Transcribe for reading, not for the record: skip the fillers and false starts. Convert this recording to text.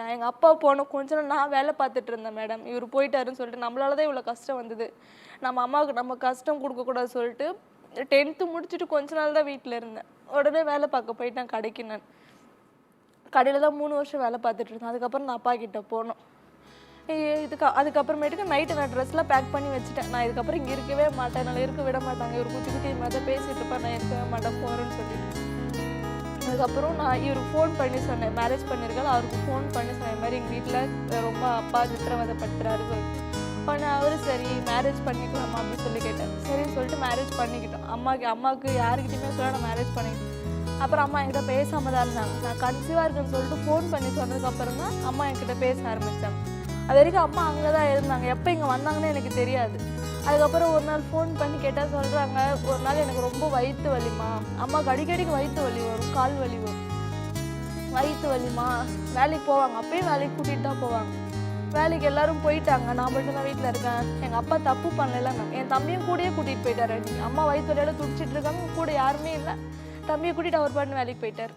போயிட்டான். எங்கள் அப்பா போன கொஞ்ச நாள் நான் வேலை பார்த்துட்டு இருந்தேன் மேடம். இவர் போயிட்டாருன்னு சொல்லிட்டு நம்மளால தான் இவ்வளோ கஷ்டம் வந்தது. நம்ம அம்மாவுக்கு நம்ம கஷ்டம் கொடுக்கக்கூடாது சொல்லிட்டு 10th முடிச்சுட்டு கொஞ்ச நாள் தான் வீட்டில் இருந்தேன். உடனே வேலை பார்க்க போயிட்டேன் கடைக்கு. நான் கடையில் தான் 3 வருஷம் வேலை பார்த்துட்டு இருந்தேன். அதுக்கப்புறம் நான் அப்பா கிட்டே போனோம். அதுக்கப்புறமேட்டுக்கு நைட்டு நான் ட்ரெஸ்லாம் பேக் பண்ணி வச்சுட்டேன். நான் இதுக்கப்புறம் இங்கே இருக்கவே மாட்டேன், என்னால் இருக்க விட மாட்டாங்க, இவர் குத்தி குத்தி மாதிரி தான் பேசிகிட்டு இருப்பேன், நான் இருக்கவே மாட்டேன் போகிறேன்னு சொல்லிட்டு. அதுக்கப்புறம் நான் இவருக்கு ஃபோன் பண்ணி சொன்னேன், மேரேஜ் பண்ணியிருக்காள், அவருக்கு ஃபோன் பண்ணி சொன்னேன், இந்த மாதிரி எங்கள் வீட்டில் ரொம்ப அப்பா சித்திரவதைப்படுத்துறாரு சொல்லிட்டு. உடனே அவர் சரி மேரேஜ் பண்ணிக்கலாமா அப்படின்னு சொல்லி கேட்டேன். சரின்னு சொல்லிட்டு மேரேஜ் பண்ணிக்கிட்டோம். அம்மாவுக்கு யாருக்கிட்டையுமே சொல்ல நான் மேரேஜ் பண்ணிக்கிட்டேன். அப்புறம் அம்மா என்கிட்ட பேசாமல் தான் இருந்தாங்க. நான் கன்சீவாக இருக்குன்னு சொல்லிட்டு ஃபோன் பண்ணி சொன்னதுக்கப்புறம் தான் அம்மா என்கிட்ட பேச ஆரம்பித்தாங்க. அது வரைக்கும் அம்மா அங்கே தான் இருந்தாங்க. எப்போ இங்கே வந்தாங்கன்னு எனக்கு தெரியாது. அதுக்கப்புறம் ஒரு நாள் ஃபோன் பண்ணி கேட்டால் சொல்கிறாங்க, ஒரு நாள் எனக்கு ரொம்ப வயிற்று வலிமா, அம்மாவுக்கு அடிக்கடிக்கு வயிற்று வலி வரும், கால் வலி வரும், வயிற்று வலிமா, வேலைக்கு போவாங்க. அப்பயும் வேலைக்கு கூட்டிகிட்டு தான் போவாங்க. வேலைக்கு எல்லாரும் போயிட்டாங்க, நான் மட்டும் தான் வீட்டில் இருக்கேன். எங்கள் அப்பா தப்பு பண்ணல, என் தம்பியும் கூடயே கூட்டிகிட்டு போயிட்டாரு. அம்மா வயிற்று வலியால் துடிச்சிட்டு இருக்காங்க, கூட யாருமே இல்லை. தம்பியை கூட்டிகிட்டு அவர் பாட்டு வேலைக்கு போயிட்டார்.